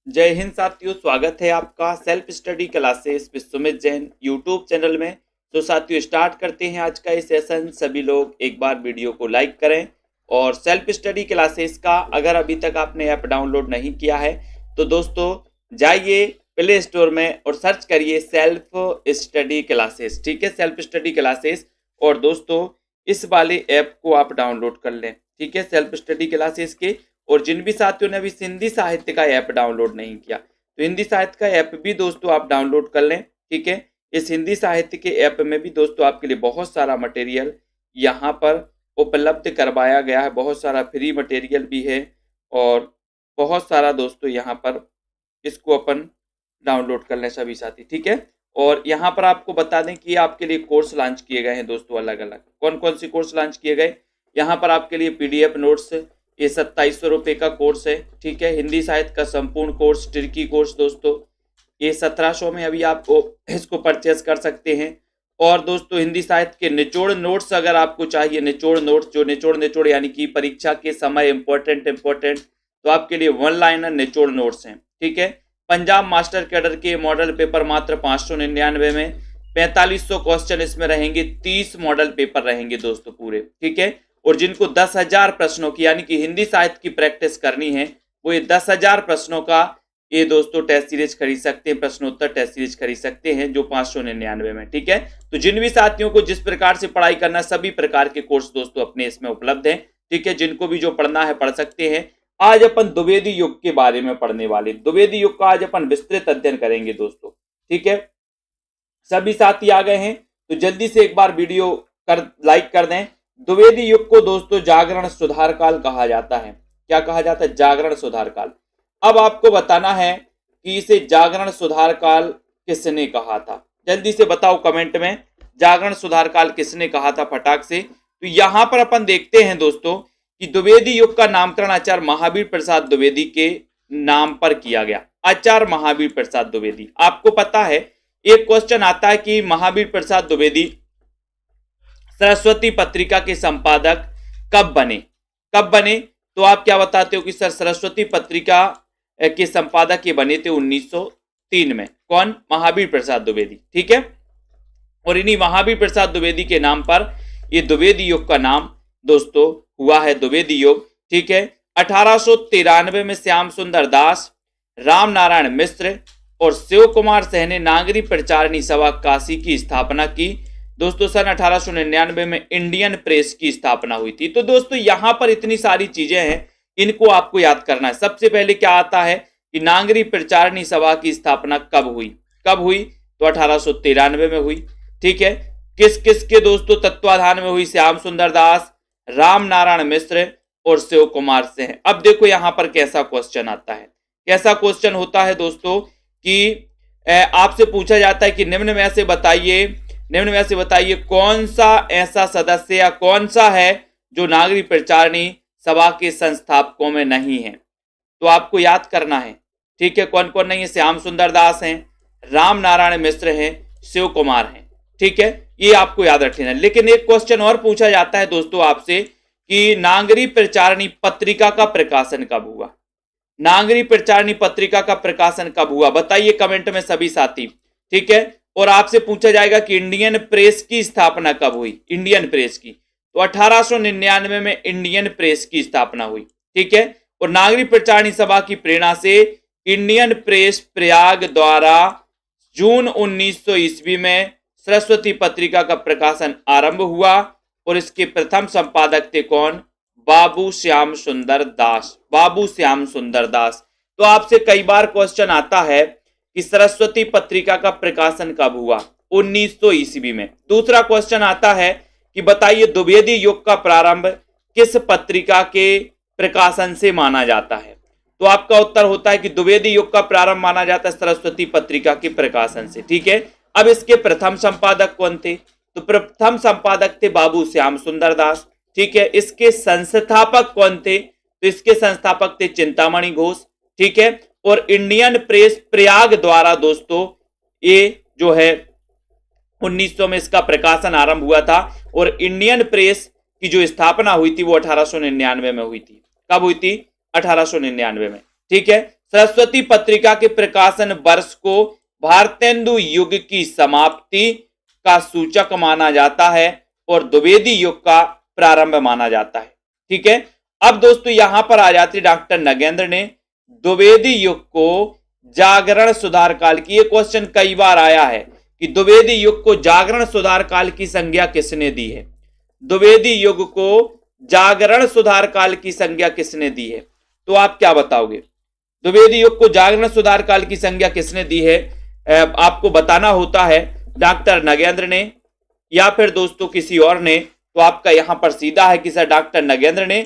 जय हिंद साथियों, स्वागत है आपका self study classes with Sumit Jain YouTube channel में। तो साथियों स्टार्ट करते हैं आज का ये सेशन। सभी लोग एक बार वीडियो को लाइक करें और सेल्फ स्टडी क्लासेस का अगर अभी तक आपने ऐप डाउनलोड नहीं किया है तो दोस्तों जाइए प्ले स्टोर में और सर्च करिए सेल्फ स्टडी क्लासेस। ठीक है, सेल्फ स्टडी क्लासेस। और दोस्तों इस वाले ऐप को आप डाउनलोड कर लें। ठीक है, सेल्फ स्टडी क्लासेस के। और जिन भी साथियों ने अभी हिंदी साहित्य का ऐप डाउनलोड नहीं किया तो हिंदी साहित्य का ऐप भी दोस्तों आप डाउनलोड कर लें। ठीक है, इस हिंदी साहित्य के ऐप में भी दोस्तों आपके लिए बहुत सारा मटेरियल यहाँ पर उपलब्ध करवाया गया है। बहुत सारा फ्री मटेरियल भी है और बहुत सारा दोस्तों यहाँ पर इसको अपन डाउनलोड कर लें सभी साथी। ठीक है, और यहाँ पर आपको बता दें कि आपके लिए कोर्स लॉन्च किए गए हैं दोस्तों। अलग अलग कौन कौन से कोर्स लॉन्च किए गए यहाँ पर आपके लिए PDF नोट्स, ये 2700 रुपये का कोर्स है। ठीक है, हिंदी साहित्य का संपूर्ण कोर्स, ट्रिकी कोर्स दोस्तों ये 1700 में अभी आप इसको परचेज कर सकते हैं। और दोस्तों हिंदी साहित्य के निचोड़ नोट्स अगर आपको चाहिए, निचोड़ नोट्स जो निचोड़ यानी कि परीक्षा के समय इंपॉर्टेंट तो आपके लिए 1 लाइनर निचोड़ नोट्स हैं। ठीक है, पंजाब मास्टर कैडर के मॉडल पेपर मात्र 599 में, 4500 क्वेश्चन इसमें रहेंगे, 30 मॉडल पेपर रहेंगे दोस्तों पूरे। ठीक है, और जिनको 10,000 प्रश्नों की यानी कि हिंदी साहित्य की प्रैक्टिस करनी है वो ये 10,000 प्रश्नों का ये दोस्तों टेस्ट सीरीज खरीद सकते हैं, प्रश्नोत्तर टेस्ट सीरीज खरीद सकते हैं जो 599 में। ठीक है, तो जिन भी साथियों को जिस प्रकार से पढ़ाई करना सभी प्रकार के कोर्स दोस्तों अपने इसमें उपलब्ध हैं। ठीक है, जिनको भी जो पढ़ना है पढ़ सकते हैं। आज अपन द्विवेदी युग के बारे में पढ़ने वाले, द्विवेदी युग का आज अपन विस्तृत अध्ययन करेंगे दोस्तों। ठीक है, सभी साथी आ गए हैं तो जल्दी से एक बार वीडियो लाइक कर दें। द्विवेदी युग को दोस्तों जागरण सुधार काल कहा जाता है। क्या कहा जाता है? जागरण सुधार काल। अब आपको बताना है कि इसे जागरण सुधार काल किसने कहा था। जल्दी से बताओ कमेंट में, जागरण सुधार काल किसने कहा था फटाक से। तो यहां पर अपन देखते हैं दोस्तों कि द्विवेदी युग का नामकरण आचार्य महावीर प्रसाद द्विवेदी के नाम पर किया गया। आचार्य महावीर प्रसाद द्विवेदी। आपको पता है एक क्वेश्चन आता है कि महावीर प्रसाद द्विवेदी सरस्वती पत्रिका के संपादक कब बने? तो आप क्या बताते हो कि सर सरस्वती पत्रिका के संपादक ये बने थे 1903 में। कौन? महावीर प्रसाद द्विवेदी। ठीक है, और इन्हीं महावीर प्रसाद द्विवेदी के नाम पर ये द्विवेदी युग का नाम दोस्तों हुआ है, द्विवेदी युग। ठीक है, 1893 में श्याम सुंदर दास, राम नारायण मिश्र और शिव कुमार सेन ने नागरी प्रचारणी सभा काशी की स्थापना की। दोस्तों सन 1899 में इंडियन प्रेस की स्थापना हुई थी। तो दोस्तों यहां पर इतनी सारी चीजें हैं, इनको आपको याद करना है। सबसे पहले क्या आता है कि नागरी प्रचारणी सभा की स्थापना कब हुई? तो 1893 में हुई। ठीक है, किस किस के दोस्तों तत्वाधान में हुई? श्याम सुंदर दास, राम नारायण मिश्र और शिव कुमार सेन। अब देखो यहां पर कैसा क्वेश्चन आता है। कैसा क्वेश्चन होता है दोस्तों कि आपसे पूछा जाता है कि निम्न में से बताइए कौन सा ऐसा सदस्य या कौन सा है जो नागरी प्रचारणी सभा के संस्थापकों में नहीं है। तो आपको याद करना है। ठीक है, कौन कौन नहीं है? श्याम सुंदर दास हैं, राम नारायण मिश्र हैं, शिव कुमार हैं। ठीक है, ये आपको याद रखना है। लेकिन एक क्वेश्चन और पूछा जाता है दोस्तों आपसे कि नागरी प्रचारणी पत्रिका का प्रकाशन कब हुआ? नागरी प्रचारणी पत्रिका का प्रकाशन कब हुआ? बताइए कमेंट में सभी साथी। ठीक है, और आपसे पूछा जाएगा कि इंडियन प्रेस की स्थापना कब हुई? इंडियन प्रेस की तो 1899 में इंडियन प्रेस की स्थापना हुई। ठीक है, और नागरी प्रचारणी सभा की प्रेरणा से इंडियन प्रेस प्रयाग द्वारा जून 1900 ईस्वी में सरस्वती पत्रिका का प्रकाशन आरंभ हुआ और इसके प्रथम संपादक थे कौन? बाबू श्याम सुंदर दास। तो आपसे कई बार क्वेश्चन आता है कि सरस्वती पत्रिका का प्रकाशन कब हुआ? 1900 ईस्वी में। दूसरा क्वेश्चन आता है कि बताइए द्विवेदी युग का प्रारंभ किस पत्रिका के प्रकाशन से माना जाता है? तो आपका उत्तर होता है कि द्विवेदी युग का प्रारंभ माना जाता है सरस्वती पत्रिका के प्रकाशन से। ठीक है, अब इसके प्रथम संपादक कौन थे? तो प्रथम संपादक थे बाबू श्याम सुंदर दास। ठीक है, इसके संस्थापक कौन थे? तो इसके संस्थापक थे चिंतामणि घोष। ठीक है, और इंडियन प्रेस प्रयाग द्वारा दोस्तों ये जो है 1900 में इसका प्रकाशन आरंभ हुआ था और इंडियन प्रेस की जो स्थापना हुई थी वो 1899 में हुई थी। कब हुई थी? 1899 में। ठीक है, सरस्वती पत्रिका के प्रकाशन वर्ष को भारतेंदु युग की समाप्ति का सूचक माना जाता है और द्विवेदी युग का प्रारंभ माना जाता है। ठीक है, अब दोस्तों यहां पर आ जाती डॉक्टर नगेंद्र ने द्विवेदी युग को जागरण सुधार काल की, ये क्वेश्चन कई बार आया है कि द्विवेदी युग को जागरण सुधार काल की संज्ञा किसने दी है। द्विवेदी युग को जागरण सुधार काल की संज्ञा किसने दी है, तो आप क्या बताओगे? द्विवेदी युग को जागरण सुधार काल की संज्ञा किसने दी है? आपको बताना होता है डॉक्टर नगेंद्र ने या फिर दोस्तों किसी और ने, तो आपका यहां पर सीधा है कि सर डॉक्टर नगेंद्र ने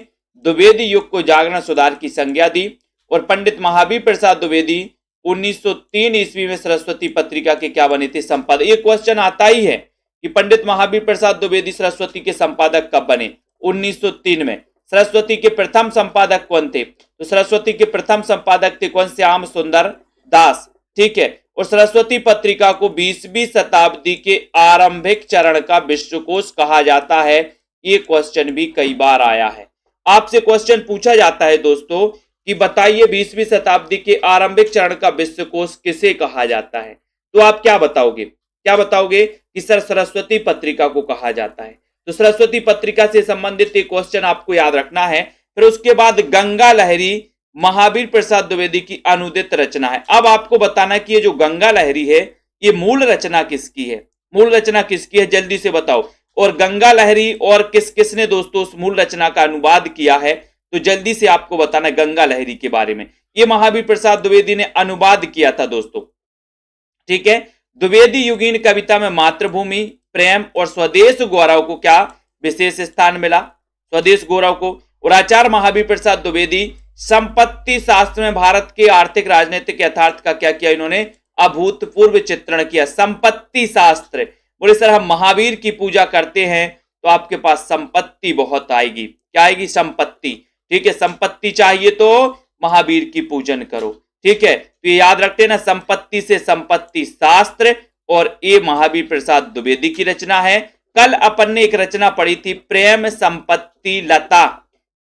द्विवेदी युग को जागरण सुधार की संज्ञा दी। और पंडित महावीर प्रसाद द्विवेदी 1903 ईस्वी में सरस्वती पत्रिका के क्या बने थे? संपादक। ये क्वेश्चन आता ही है कि पंडित महावीर प्रसाद द्विवेदी सरस्वती के संपादक कब बने? 1903 में। सरस्वती के प्रथम संपादक कौन थे? तो सरस्वती के प्रथम संपादक थे कौन? श्याम सुंदर दास। ठीक है, और सरस्वती पत्रिका को 20वीं शताब्दी के आरंभिक चरण का विश्वकोश कहा जाता है। ये क्वेश्चन भी कई बार आया है। आपसे क्वेश्चन पूछा जाता है दोस्तों कि बताइए 20वीं शताब्दी के आरंभिक चरण का विश्वकोश किसे कहा जाता है, तो आप क्या बताओगे? क्या बताओगे कि सर सरस्वती पत्रिका को कहा जाता है। तो सरस्वती पत्रिका से संबंधित एक क्वेश्चन आपको याद रखना है। फिर उसके बाद गंगा लहरी महावीर प्रसाद द्विवेदी की अनुदित रचना है। अब आपको बताना कि ये जो गंगा लहरी है ये मूल रचना किसकी है? मूल रचना किसकी है, जल्दी से बताओ। और गंगा लहरी और किसने दोस्तों उस मूल रचना का अनुवाद किया है, तो जल्दी से आपको बताना गंगा लहरी के बारे में। ये महावीर प्रसाद द्विवेदी ने अनुवाद किया था दोस्तों। ठीक है, द्विवेदी युगीन कविता में मातृभूमि, प्रेम और स्वदेश गौरव को क्या विशेष स्थान मिला? स्वदेश गौरव को। और आचार्य महावीर प्रसाद द्विवेदी संपत्ति शास्त्र में भारत के आर्थिक राजनीतिक यथार्थ का क्या किया? इन्होंने अभूतपूर्व चित्रण किया। संपत्ति शास्त्र। बोले सर हम महावीर की पूजा करते हैं तो आपके पास संपत्ति बहुत आएगी। क्या आएगी? संपत्ति। ठीक है, संपत्ति चाहिए तो महावीर की पूजन करो। ठीक है, तो ये याद रखते हैं ना, संपत्ति से संपत्ति शास्त्र, और ये महावीर प्रसाद द्विवेदी की रचना है। कल अपन ने एक रचना पढ़ी थी प्रेम संपत्ति लता।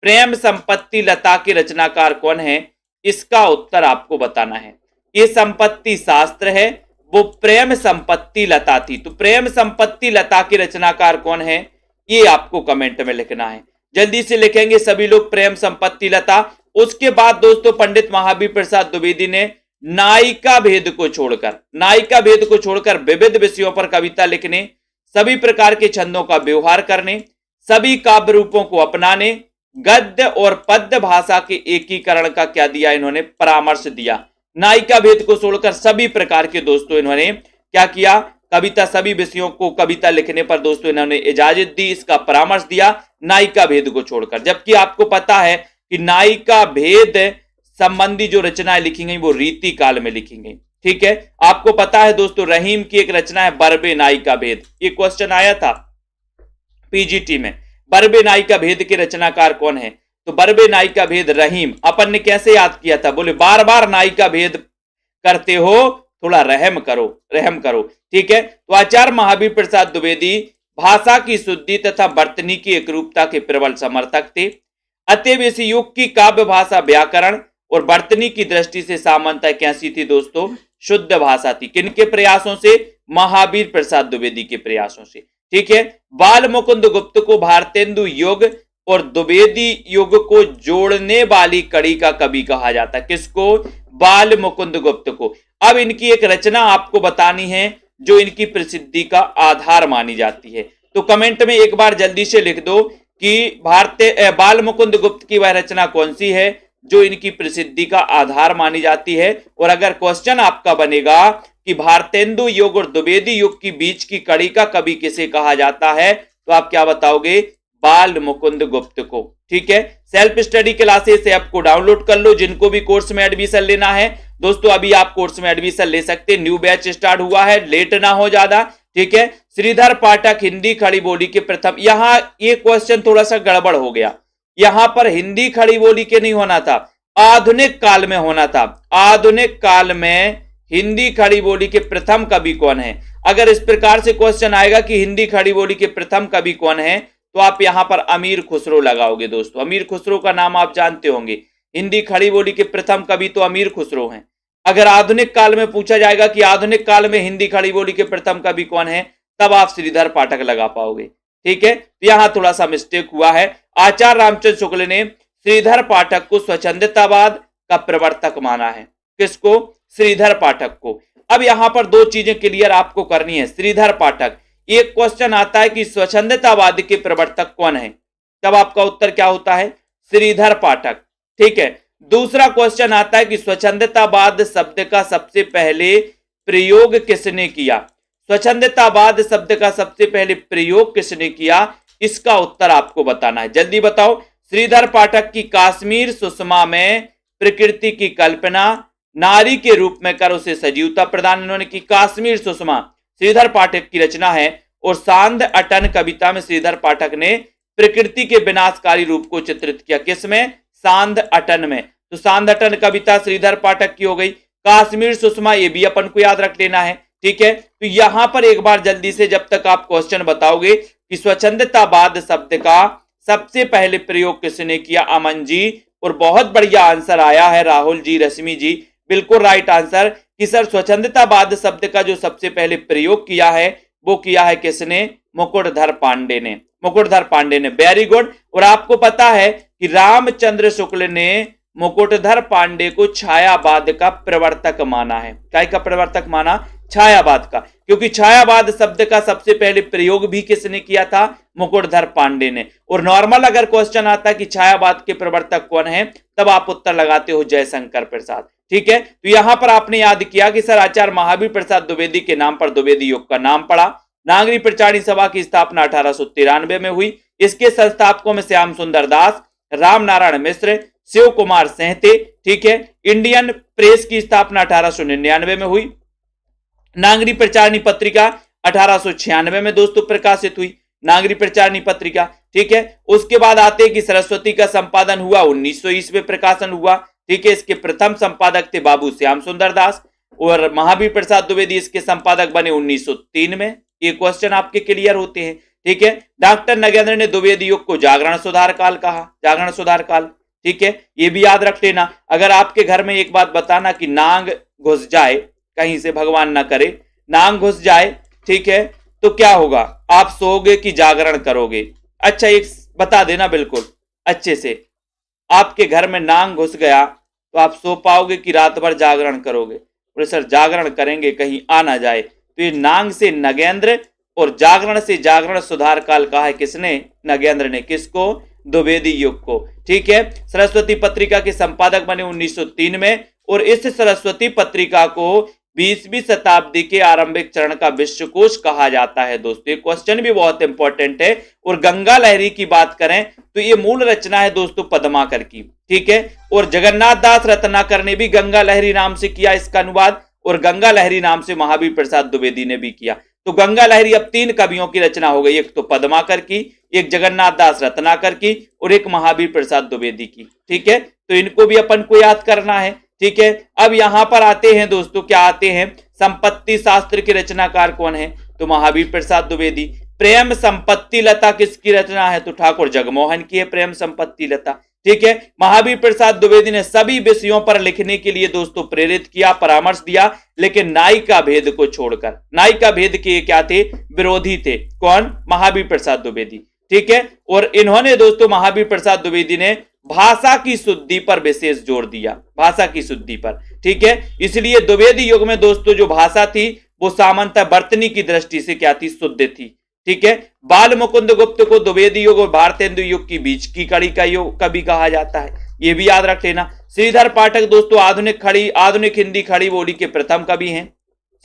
प्रेम संपत्ति लता के रचनाकार कौन है, इसका उत्तर आपको बताना है। ये संपत्ति शास्त्र है, वो प्रेम संपत्ति लता थी। तो प्रेम संपत्ति लता के रचनाकार कौन है, ये आपको कमेंट में लिखना है। जल्दी से लिखेंगे सभी लोग प्रेम संपत्ति लता। उसके बाद दोस्तों पंडित महावीर प्रसाद द्विवेदी ने नायिका भेद को छोड़कर विविध विषयों पर कविता लिखने, सभी प्रकार के छंदों का व्यवहार करने, सभी काव्य रूपों को अपनाने, गद्य और पद्य भाषा के एकीकरण का क्या दिया? इन्होंने परामर्श दिया। नायिका भेद को छोड़कर सभी प्रकार के दोस्तों इन्होंने क्या किया? कविता, सभी विषयों को कविता लिखने पर दोस्तों इन्होंने इजाजत दी, इसका परामर्श दिया नायिका भेद को छोड़कर। जबकि आपको पता है कि नायिका भेद संबंधी जो रचनाएं लिखी गई वो रीति काल में लिखी गई। ठीक है, आपको पता है दोस्तों रहीम की एक रचना है बरबे नायिका भेद। ये क्वेश्चन आया था पीजीटी में। बरबे नायिका भेद के रचनाकार कौन है? तो बरबे नायिका भेद रहीम। अपन ने कैसे याद किया था? बोले बार बार नायिका भेद करते हो, थोड़ा रहम करो। ठीक है, तो आचार्य महावीर प्रसाद द्विवेदी भाषा की शुद्धि तथा वर्तनी की एकरूपता के प्रबल समर्थक थे। अतएव इस युग की काव्य भाषा व्याकरण और वर्तनी की दृष्टि से सामान्यतः कैसी थी दोस्तों? शुद्ध भाषा थी। किनके प्रयासों से? महावीर प्रसाद द्विवेदी के प्रयासों से। ठीक है, बाल मुकुंद गुप्त को भारतेंदु युग और द्विवेदी युग को जोड़ने वाली कड़ी का कवि कहा जाता है। किसको? बाल मुकुंद गुप्त को। अब इनकी एक रचना आपको बतानी है जो इनकी प्रसिद्धि का आधार मानी जाती है। तो कमेंट में एक बार जल्दी से लिख दो कि बाल मुकुंद गुप्त की वह रचना कौन सी है जो इनकी प्रसिद्धि का आधार मानी जाती है। और अगर क्वेश्चन आपका बनेगा कि भारतेंदु युग और द्विवेदी युग की बीच की कड़ी का कवि किसे कहा जाता है, तो आप क्या बताओगे? बाल मुकुंद गुप्त को। ठीक है, सेल्फ स्टडी क्लासेस ऐप को डाउनलोड कर लो। जिनको भी कोर्स में एडमिशन लेना है दोस्तों, अभी आप कोर्स में एडमिशन ले सकते हैं। न्यू बैच स्टार्ट हुआ है, लेट ना हो ज्यादा। ठीक है, श्रीधर पाठक हिंदी खड़ी बोली के प्रथम। यहां ये क्वेश्चन थोड़ा सा गड़बड़ हो गया। यहां पर हिंदी खड़ी बोली के नहीं होना था, आधुनिक काल में होना था। आधुनिक काल में हिंदी खड़ी बोली के प्रथम कवि कौन है? अगर इस प्रकार से क्वेश्चन आएगा कि हिंदी खड़ी बोली के प्रथम कवि कौन है, तो आप यहां पर अमीर खुसरो लगाओगे दोस्तों। अमीर खुसरो का नाम आप जानते होंगे। हिंदी खड़ी बोली के प्रथम कवि तो अमीर खुसरो हैं। अगर आधुनिक काल में पूछा जाएगा कि आधुनिक काल में हिंदी खड़ी बोली के प्रथम कवि कौन है, तब आप श्रीधर पाठक लगा पाओगे। ठीक है, तो यहां थोड़ा सा मिस्टेक हुआ है। आचार्य रामचंद्र शुक्ल ने श्रीधर पाठक को स्वच्छंदतावाद का प्रवर्तक माना है। किसको? श्रीधर पाठक को। अब यहां पर दो चीजें क्लियर आपको करनी है। श्रीधर पाठक, एक क्वेश्चन आता है कि स्वच्छंदतावाद के प्रवर्तक कौन है, तब आपका उत्तर क्या होता है? श्रीधर पाठक। ठीक है, दूसरा क्वेश्चन आता है कि स्वच्छंदतावाद शब्द का सबसे पहले प्रयोग किसने किया? स्वच्छंदतावाद शब्द का सबसे पहले प्रयोग किसने किया, इसका उत्तर आपको बताना है। जल्दी बताओ। श्रीधर पाठक की काश्मीर सुषमा में प्रकृति की कल्पना नारी के रूप में कर उसे सजीवता प्रदान इन्होंने की। काश्मीर सुषमा श्रीधर पाठक की रचना है। और सांध अटन कविता में श्रीधर पाठक ने प्रकृति के विनाशकारी रूप को चित्रित किया। किसमें? सांध अटन में। तो सांध अटन कविता श्रीधर पाठक की हो गई। काश्मीर सुषमा ये भी अपन को याद रख लेना है। ठीक है, तो यहां पर एक बार जल्दी से, जब तक आप क्वेश्चन बताओगे कि स्वच्छंदतावाद शब्द का सबसे पहले प्रयोग किसने किया, अमन जी। और बहुत बढ़िया आंसर आया है राहुल जी, रश्मि जी, बिल्कुल राइट आंसर कि सर स्वच्छंदतावाद शब्द का जो सबसे पहले प्रयोग किया है वो किया है किसने? मुकुटधर पांडे ने। मुकुटधर पांडे ने, वेरी गुड। और आपको पता है कि रामचंद्र शुक्ल ने मुकुटधर पांडे को छायावाद का प्रवर्तक माना है। क्या का प्रवर्तक माना? छायावाद का। क्योंकि छायावाद शब्द का सबसे पहले प्रयोग भी किसने किया था? मुकुटधर पांडे ने। और नॉर्मल अगर क्वेश्चन आता है कि छायावाद के प्रवर्तक कौन है, तब आप उत्तर लगाते हो जयशंकर प्रसाद। ठीक है, तो यहां पर आपने याद किया कि सर आचार्य महावीर प्रसाद द्विवेदी के नाम पर द्विवेदी योग का नाम पड़ा। नागरी प्रचारणी सभा की स्थापना 1893 में हुई। इसके संस्थापकों में श्याम सुंदर दास, राम नारायण मिश्र, शिव कुमार सेहते। ठीक है, इंडियन प्रेस की स्थापना 1899 में हुई। नागरी प्रचारणी पत्रिका 1896 में दोस्तों प्रकाशित हुई, नागरी प्रचारणी पत्रिका। ठीक है, उसके बाद आते कि सरस्वती का संपादन हुआ 1900 ईस्वी में प्रकाशन हुआ। ठीक है, इसके प्रथम संपादक थे बाबू श्याम सुंदर दास और महावीर प्रसाद द्विवेदी इसके संपादक बने 1903 में। ये क्वेश्चन आपके क्लियर होते हैं। ठीक है, डॉक्टर नगेंद्र ने द्विवेदी युग को जागरण सुधार काल कहा, जागरण सुधार काल। ठीक है, ये भी याद रख लेना। अगर आपके घर में एक बात बताना कि नांग घुस जाए, कहीं से भगवान ना करे नांग घुस जाए, ठीक है, तो क्या होगा? आप सोओगे कि जागरण करोगे? अच्छा, एक बता देना बिल्कुल अच्छे से, आपके घर में नांग घुस गया तो आप सो पाओगे कि रात भर जागरण करोगे? बोले सर जागरण करेंगे कहीं आ ना जाए। तो ये नांग से नगेंद्र और जागरण से जागरण सुधार काल कहा है किसने? नगेंद्र ने। किसको? द्विवेदी युग को। ठीक है, सरस्वती पत्रिका के संपादक बने 1903 में। और इस सरस्वती पत्रिका को 20वीं शताब्दी के आरंभिक चरण का विश्वकोश कहा जाता है। दोस्तों ये क्वेश्चन भी बहुत इंपॉर्टेंट है। और गंगा लहरी की बात करें तो ये मूल रचना है दोस्तों पद्माकर की। ठीक है, और जगन्नाथ दास रत्नाकर ने भी गंगा लहरी नाम से किया इसका अनुवाद, और गंगा लहरी नाम से महावीर प्रसाद द्विवेदी ने भी किया। तो गंगा लहरी अब 3 कवियों की रचना हो गई, एक तो पद्माकर की, एक जगन्नाथ दास रत्नाकर की और एक महावीर प्रसाद द्विवेदी की। ठीक है, तो इनको भी अपन को याद करना है। ठीक है, अब यहां पर आते हैं दोस्तों, क्या आते हैं? संपत्ति शास्त्र के रचनाकार कौन है? तो महावीर प्रसाद द्विवेदी। प्रेम संपत्ति लता किसकी रचना है? तो ठाकुर जगमोहन की है प्रेम संपत्ति लता। ठीक है, महावीर प्रसाद द्विवेदी ने सभी विषयों पर लिखने के लिए दोस्तों प्रेरित किया, परामर्श दिया, लेकिन नायिका भेद को छोड़कर। नायिका भेद के क्या थे? विरोधी थे। कौन? महावीर प्रसाद द्विवेदी। ठीक है, और इन्होंने दोस्तों महावीर प्रसाद द्विवेदी ने भाषा की शुद्धि पर विशेष जोर दिया, भाषा की शुद्धि पर। ठीक है, इसलिए द्विवेदी युग में दोस्तों जो भाषा थी वो सामान्यतः वर्तनी की दृष्टि से क्या थी? शुद्ध थी। ठीक है, बाल मुकुंद गुप्त को द्विवेदी युग और भारतेंदु युग की बीच की कड़ी का युग कभी कहा जाता है, ये भी याद रख लेना। श्रीधर पाठक दोस्तों आधुनिक हिंदी खड़ी बोली के प्रथम कवि हैं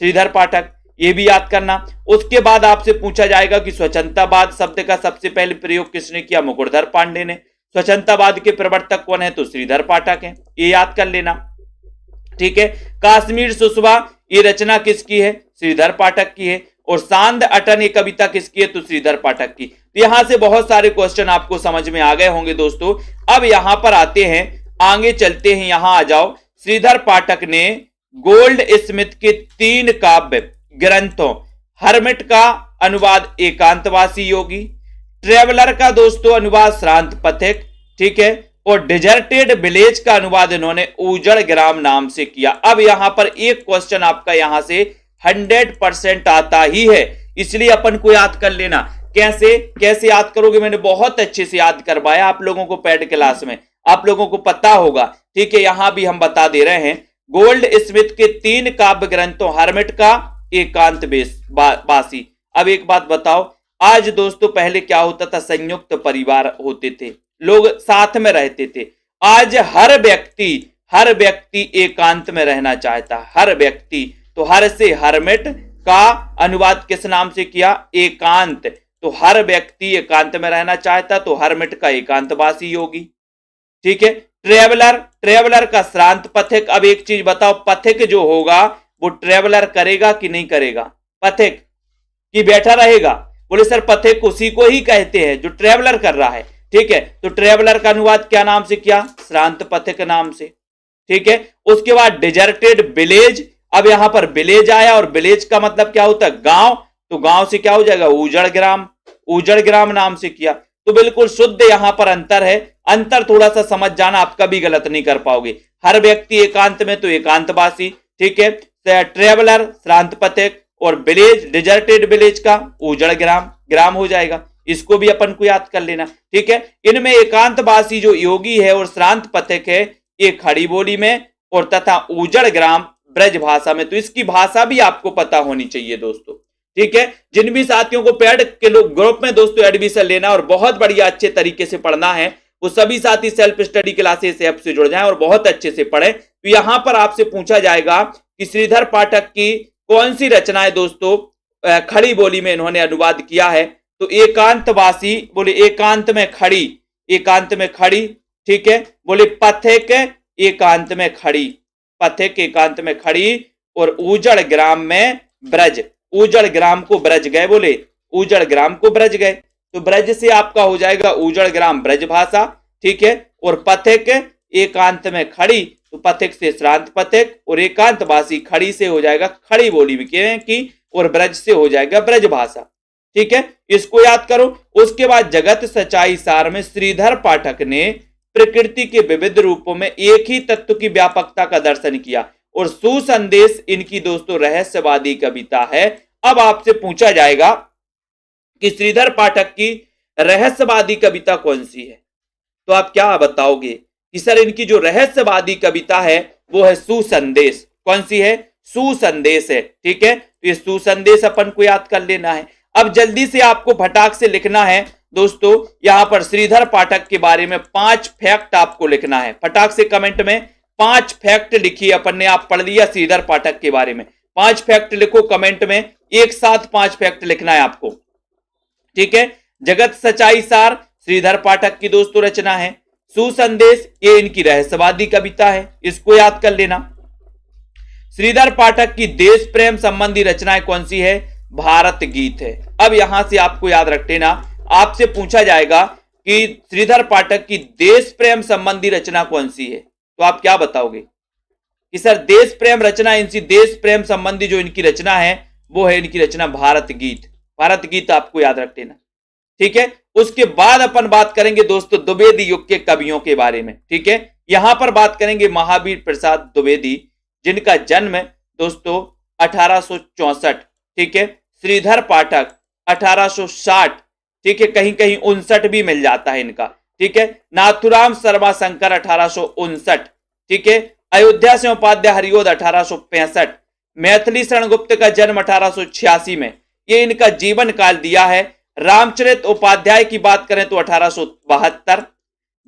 श्रीधर पाठक, ये भी याद करना। उसके बाद आपसे पूछा जाएगा कि स्वच्छंदतावाद शब्द का सबसे पहले प्रयोग किसने किया? मुकुटधर पांडे ने। स्वच्छंदतावाद के प्रवर्तक कौन है? तो श्रीधर पाठक है, ये याद कर लेना। ठीक है, काश्मीर सुषमा ये रचना किसकी है? श्रीधर पाठक की है। और सांध अटन ये कविता किसकी है? तो श्रीधर पाठक की। तो यहां से बहुत सारे क्वेश्चन आपको समझ में आ गए होंगे दोस्तों। अब यहां पर आते हैं, आगे चलते हैं, यहां आ जाओ। श्रीधर पाठक ने गोल्ड स्मिथ के 3 काव्य ग्रंथों हर्मिट का अनुवाद एकांतवासी योगी, ट्रेवलर का दोस्तों अनुवाद श्रांत पथिक, ठीक है, और डिजर्टेड विलेज का अनुवाद इन्होंने उजड़ ग्राम नाम से किया। अब यहां पर एक क्वेश्चन आपका यहां से 100% आता ही है, इसलिए अपन को याद कर लेना। कैसे याद करोगे, मैंने बहुत अच्छे से याद करवाया आप लोगों को पेड क्लास में, आप लोगों को पता होगा। ठीक है, यहां भी हम बता दे रहे हैं। गोल्ड स्मिथ के 3 काव्य ग्रंथों, हर्मिट का, एकांत बासी। अब एक बात बताओ, आज दोस्तों पहले क्या होता था, संयुक्त परिवार होते थे, लोग साथ में रहते थे। आज हर व्यक्ति एकांत में रहना चाहता, हर व्यक्ति। तो हर से हर्मिट का अनुवाद किस नाम से किया, एकांत। तो हर व्यक्ति एकांत में रहना चाहता, तो हर्मिट का एकांतवासी योगी। ठीक है, ट्रेवलर का श्रांत पथिक। अब एक चीज बताओ, पथिक जो होगा वो ट्रेवलर करेगा कि नहीं करेगा, पथिक कि बैठा रहेगा? बोले सर पथिक उसी को ही कहते हैं जो ट्रेवलर कर रहा है। ठीक है, तो ट्रेवलर का अनुवाद क्या नाम से किया, श्रांत पथिक नाम से। ठीक है, उसके बाद डिजर्टेड विलेज। अब यहां पर विलेज आया, और विलेज का मतलब क्या होता है, गांव। तो गांव से क्या हो जाएगा, उजड़ ग्राम नाम से किया। तो बिल्कुल शुद्ध यहां पर अंतर है। अंतर थोड़ा सा समझ जाना, आप कभी गलत नहीं कर पाओगे। हर व्यक्ति एकांत में, तो एकांतवासी। ठीक है, ट्रेवलर श्रांत पथिक, और विलेज डिजर्टेड विलेज का उजड़ ग्राम हो जाएगा। इसको भी अपन को याद कर लेना। ठीक है, इनमें एकांतवासी जो योगी है और श्रांत पथिक है, ये खड़ी बोली में, और तथा उजड़ ग्राम ब्रज भाषा में। तो इसकी भाषा भी आपको पता होनी चाहिए दोस्तों। ठीक है, जिन भी साथियों को पेड के लोग ग्रुप में दोस्तों एडमिशन लेना और बहुत बढ़िया अच्छे तरीके से पढ़ना है, वो सभी साथी सेल्फ स्टडी क्लासेस ऐप से जुड़ जाएं और बहुत अच्छे से पढ़ें। तो यहां पर आपसे पूछा जाएगा कि श्रीधर पाठक की कौन सी रचनाएं दोस्तों खड़ी बोली में इन्होंने अनुवाद किया है। तो एकांतवासी, बोले एकांत में खड़ी। ठीक है, बोले पथिक एकांत में खड़ी, और उजड़ ग्राम में ब्रज, उजड़ ग्राम को ब्रज गए, बोले उजड़ ग्राम को ब्रज गए। तो ब्रज से आपका हो जाएगा उजड़ ग्राम ब्रज भाषा। ठीक है, और पथिक एकांत में खड़ी, तो पथिक से श्रांत पथिक, और एकांतवासी खड़ी से हो जाएगा खड़ी बोली की, और ब्रज से हो जाएगा ब्रज भाषा। ठीक है, इसको याद करो। उसके बाद जगत सच्चाई सार में श्रीधर पाठक ने प्रकृति के विविध रूपों में एक ही तत्व की व्यापकता का दर्शन किया, और सुसंदेश इनकी दोस्तों रहस्यवादी कविता है। अब आपसे पूछा जाएगा कि श्रीधर पाठक की रहस्यवादी कविता कौन सी है, तो आप क्या बताओगे कि सर इनकी जो रहस्यवादी कविता है वो है सुसंदेश। कौन सी है, सुसंदेश है। ठीक है, तो ये सुसंदेश अपन को याद कर लेना है। अब जल्दी से आपको फटाक से लिखना है दोस्तों, यहां पर श्रीधर पाठक के बारे में 5 फैक्ट आपको लिखना है। फटाक से कमेंट में 5 फैक्ट लिखिए। अपन ने आप पढ़ लिया श्रीधर पाठक के बारे में, 5 फैक्ट लिखो कमेंट में, एक साथ 5 फैक्ट लिखना है आपको। ठीक है, जगत सच्चाई सार श्रीधर पाठक की दोस्तों रचना है। सुसंदेश ये इनकी रहस्यवादी कविता है, इसको याद कर लेना। श्रीधर पाठक की देश प्रेम संबंधी रचनाएं कौन सी है, भारत गीत है। अब यहां से आपको याद रख लेना, आपसे पूछा जाएगा कि श्रीधर पाठक की देश प्रेम संबंधी रचना कौन सी है, तो आप क्या बताओगे कि सर देश प्रेम रचना, इनसी देश प्रेम संबंधी जो इनकी रचना है वो है इनकी रचना भारत गीत। भारत गीत आपको याद रख लेना। ठीक है, उसके बाद अपन बात करेंगे दोस्तों द्विवेदी युग के कवियों के बारे में। ठीक है, यहां पर बात करेंगे महावीर प्रसाद द्विवेदी, जिनका जन्म दोस्तों 1864। ठीक है, श्रीधर पाठक 1860। ठीक है, कहीं कहीं 59 भी मिल जाता है इनका। ठीक है, नाथुराम शर्मा शंकर 1859। ठीक है, अयोध्या से उपाध्याय हरिओद 1865। मैथिली शरण गुप्त का जन्म 1886 में, ये इनका जीवन काल दिया है। रामचरित उपाध्याय की बात करें तो 1872।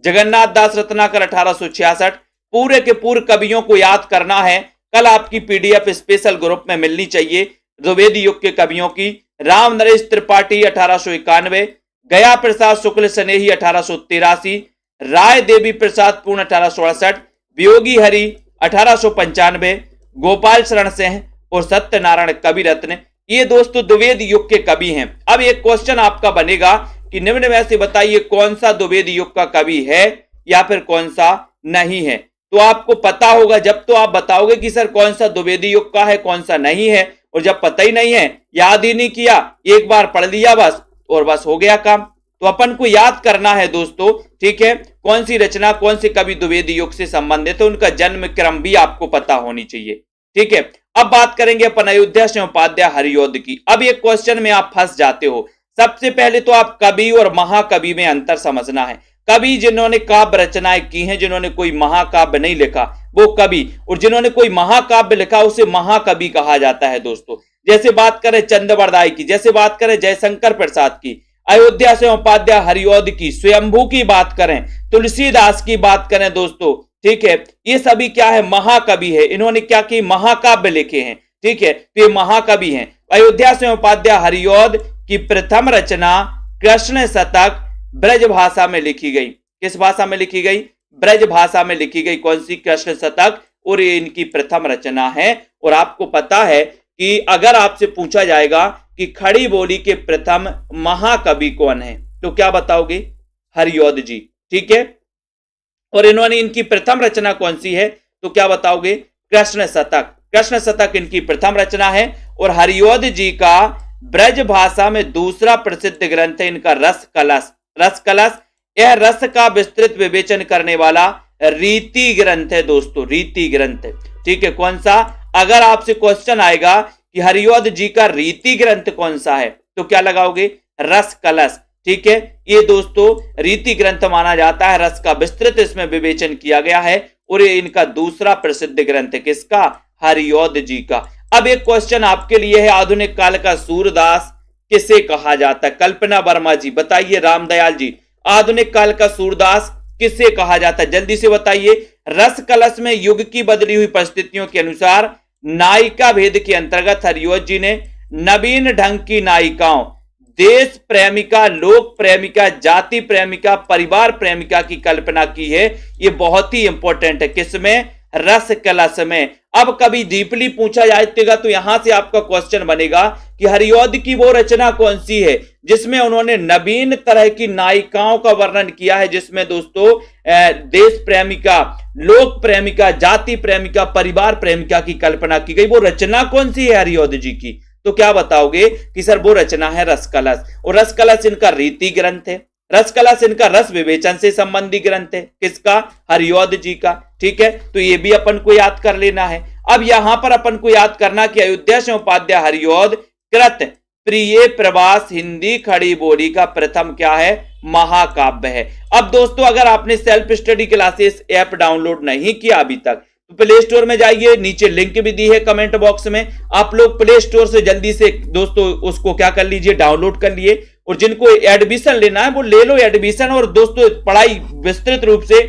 जगन्नाथ दास रत्नाकर 1866। पूरे के पूरे कवियों को याद करना है, कल आपकी पीडीएफ स्पेशल ग्रुप में मिलनी चाहिए द्विवेदी युग के कवियों की। राम नरेश त्रिपाठी 1891। गया प्रसाद शुक्ल स्नेही 1883। राय देवी प्रसाद पूर्ण 1868। वियोगी हरि 1895। गोपाल शरण सिंह और सत्यनारायण कवि रत्न, ये दोस्तों द्विवेदी युग के कवि हैं। अब एक क्वेश्चन आपका बनेगा कि निम्न में से बताइए कौन सा द्विवेदी युग का कवि है या फिर कौन सा नहीं है। तो आपको पता होगा जब तो आप बताओगे कि सर कौन सा द्विवेदी युग का है कौन सा नहीं है, और जब पता ही नहीं है, याद ही नहीं किया, एक बार पढ़ लिया बस और बस हो गया काम। तो अपन को याद करना है दोस्तों, ठीक है, कौन सी रचना कौन से कवि द्विवेदी युग से संबंधित है, उनका जन्म क्रम भी आपको पता होनी चाहिए। ठीक है, अब बात करेंगे अपन अयोध्या सिंह उपाध्याय हरिऔध की। अब एक क्वेश्चन में आप फंस जाते हो। सबसे पहले तो आप कवि और महाकवि में अंतर समझना है। कवि जिन्होंने काव्य रचनाएं की हैं, जिन्होंने कोई महाकाव्य नहीं लिखा वो कवि, और जिन्होंने कोई महाकाव्य लिखा उसे महाकवि कहा जाता है दोस्तों। जैसे बात करें चंद्रवरदाई की, जैसे बात करें जयशंकर प्रसाद की, अयोध्या सिंह उपाध्याय हरिऔध की, स्वयंभू की बात करें, तुलसीदास की बात करें दोस्तों, ठीक है, ये सभी क्या है, महाकवि है। इन्होंने क्या की, महाकाव्य लिखे हैं। ठीक है, तो ये महाकवि हैं। अयोध्या सिंह उपाध्याय हरिऔध की प्रथम रचना कृष्ण शतक ब्रज भाषा में लिखी गई। किस भाषा में लिखी गई, ब्रज भाषा में लिखी गई। कौन सी, कृष्ण शतक, और ये इनकी प्रथम रचना है। और आपको पता है कि अगर आपसे पूछा जाएगा कि खड़ी बोली के प्रथम महाकवि कौन है, तो क्या बताओगे, हरिऔध जी। ठीक है, और इन्होंने इनकी प्रथम रचना कौन सी है, तो क्या बताओगे, कृष्ण शतक। कृष्ण शतक इनकी प्रथम रचना है। और हरिऔध जी का ब्रज भाषा में दूसरा प्रसिद्ध ग्रंथ है इनका रस कलश। रस कलश यह रस का विस्तृत विवेचन करने वाला रीति ग्रंथ है दोस्तों, रीति ग्रंथ। ठीक है, कौन सा, अगर आपसे क्वेश्चन आएगा कि हरिऔध जी का रीति ग्रंथ कौन सा है, तो क्या लगाओगे, रस कलश। ठीक है, ये दोस्तों रीति ग्रंथ माना जाता है। रस का विस्तृत इसमें विवेचन किया गया है, और ये इनका दूसरा प्रसिद्ध ग्रंथ है, किसका, हरिऔध जी का। अब एक क्वेश्चन आपके लिए है, आधुनिक काल का सूरदास किसे कहा जाता है, कल्पना वर्मा जी बताइए, रामदयाल जी, आधुनिक काल का सूरदास किसे कहा जाता है, जल्दी से बताइए। रस कलश में युग की बदली हुई परिस्थितियों के अनुसार नायिका भेद के अंतर्गत हरिऔध जी ने नवीन ढंग की नायिकाओं, देश प्रेमिका, लोक प्रेमिका, जाति प्रेमिका, परिवार प्रेमिका की कल्पना की है। ये बहुत ही इंपॉर्टेंट है, किसमें, रस कलश में। अब कभी डीपली पूछा जाएगा तो यहां से आपका क्वेश्चन बनेगा कि हरिऔध की वो रचना कौन सी है जिसमें उन्होंने नवीन तरह की नायिकाओं का वर्णन किया है, जिसमें दोस्तों देश प्रेमिका, लोक प्रेमिका, जाति प्रेमिका, परिवार प्रेमिका की कल्पना की गई। वो रचना कौन सी है हरिऔध जी की, तो क्या बताओगे कि सर वो रचना है रस कलश। और रस कलश इनका रीति ग्रंथ है। रस कलश इनका रस विवेचन से संबंधी ग्रंथ है, किसका, हरिऔध जी का। ठीक है, तो ये भी अपन को याद कर लेना है। अब यहां पर अपन को याद करना कि अयोध्या सिंह उपाध्याय हरिऔध कृत प्रिय प्रवास हिंदी खड़ी बोली का प्रथम क्या है, महाकाव्य है। अब दोस्तों अगर आपने self study classes app download नहीं किया अभी तक, तो प्ले स्टोर में जाइए, नीचे लिंक भी दी है कमेंट बॉक्स में, आप लोग प्ले स्टोर से जल्दी से दोस्तों उसको क्या कर लीजिए, डाउनलोड कर लिए। और जिनको एडमिशन लेना है वो ले लो एडमिशन, और दोस्तों पढ़ाई विस्तृत रूप से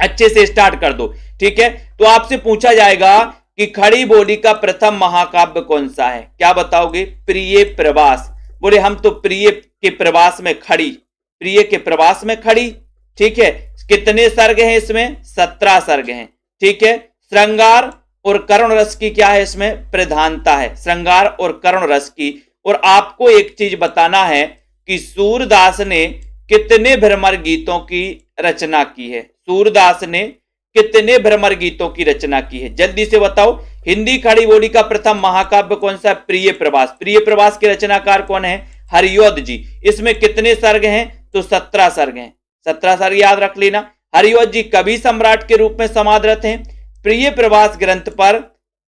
अच्छे से स्टार्ट कर दो। ठीक है, तो आपसे पूछा जाएगा कि खड़ी बोली का प्रथम महाकाव्य कौन सा है, क्या बताओगे, प्रिय प्रवास। बोले हम तो प्रिय के प्रवास में खड़ी, प्रिय के प्रवास में खड़ी। ठीक है, कितने सर्ग हैं इसमें, 17 सर्ग हैं। ठीक है, श्रृंगार और करुण रस की क्या है इसमें, प्रधानता है, श्रृंगार और करुण रस की। और आपको एक चीज बताना है कि सूरदास ने कितने भ्रमर गीतों की रचना की है, सूरदास ने कितने भ्रमर गीतों की रचना की है, जल्दी से बताओ। हिंदी खड़ी बोली का प्रथम महाकाव्य कौन सा है, प्रिय प्रवास। प्रिय प्रवास के रचनाकार कौन है, हरिऔध जी। इसमें कितने सर्ग हैं, तो 17 सर्ग हैं, 17 सर्ग याद रख लेना। हरिऔध जी कवि सम्राट के रूप में समादरत हैं। प्रिय प्रवास ग्रंथ पर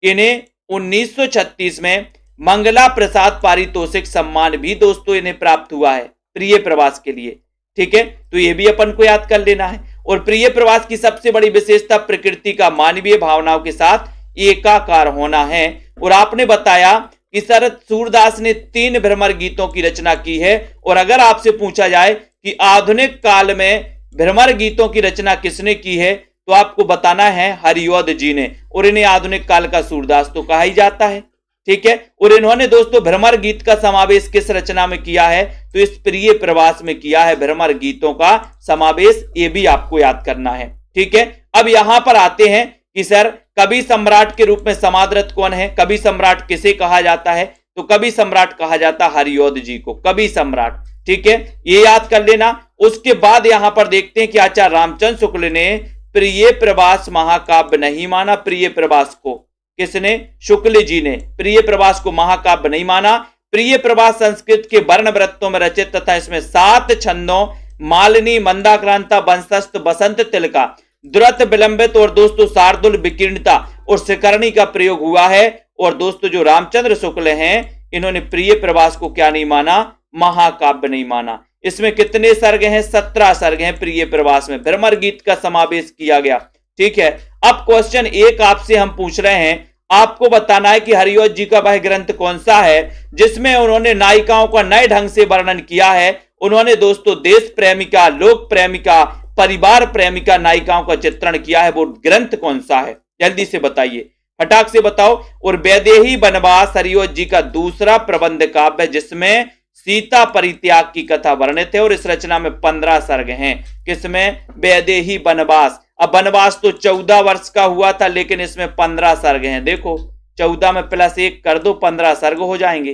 इन्हें 1936 में मंगला प्रसाद पारितोषिक सम्मान भी दोस्तों इन्हें प्राप्त हुआ है प्रिय प्रवास के लिए। ठीक है, तो ये भी अपन को याद कर लेना है। और प्रिय प्रवास की सबसे बड़ी विशेषता प्रकृति का मानवीय भावनाओं के साथ एकाकार होना है। और आपने बताया कि सर सूरदास ने 3 भ्रमर गीतों की रचना की है। और अगर आपसे पूछा जाए कि आधुनिक काल में भ्रमर गीतों की रचना किसने की है, तो आपको बताना है हरिऔध जी ने। और इन्हें आधुनिक काल का सूरदास तो कहा ही जाता है। ठीक है, और इन्होंने दोस्तों भ्रमर गीत का समावेश किस रचना में किया है, तो इस प्रिय प्रवास में किया है भ्रमर गीतों का समावेश, ये भी आपको याद करना है। ठीक है, अब यहां पर आते हैं कि सर कवि सम्राट के रूप में समादरत कौन है, कवि सम्राट किसे कहा जाता है, तो कवि सम्राट कहा जाता है हरिऔध जी को, कवि सम्राट। ठीक है, ये याद कर लेना। उसके बाद यहां पर देखते हैं कि आचार्य रामचंद्र शुक्ल ने प्रिय प्रवास महाकाव्य नहीं माना। प्रिय प्रवास को किसने, शुक्ल जी ने प्रिय प्रवास को महाकाव्य नहीं माना। प्रिय प्रभास संस्कृत के वर्ण वृत्तों में रचित तथा इसमें 7 छंदों मालिनी, मंदाक्रांता, वंशस्थ, बसंत तिलका, द्रुत, विलंबित और दोस्तों शार्दुल, विकीर्णता और शिखरणी का प्रयोग हुआ है। और दोस्तों जो रामचंद्र शुक्ल हैं इन्होंने प्रिय प्रभास को क्या नहीं माना, महाकाव्य नहीं माना। इसमें कितने सर्ग हैं, 17 सर्ग हैं प्रिय प्रभास में, भ्रमर गीत का समावेश किया गया। ठीक है, अब क्वेश्चन 1 आपसे हम पूछ रहे हैं, आपको बताना है कि हरिऔध जी का वह ग्रंथ कौन सा है जिसमें उन्होंने नायिकाओं का नए ढंग से वर्णन किया है। उन्होंने दोस्तों देश प्रेमिका, लोक प्रेमिका, परिवार प्रेमिका नायिकाओं का चित्रण किया है, वो ग्रंथ कौन सा है, जल्दी से बताइए, फटाक से बताओ। और वैदेही वनवास हरिऔध जी का दूसरा प्रबंध काव्य जिसमें सीता परित्याग की कथा वर्णित है और इस रचना में 15 सर्ग हैं। किसमें, वैदेही वनवास। अब वनवास तो 14 वर्ष का हुआ था लेकिन इसमें 15 सर्ग हैं। देखो 14 में +1 कर दो, 15 सर्ग हो जाएंगे।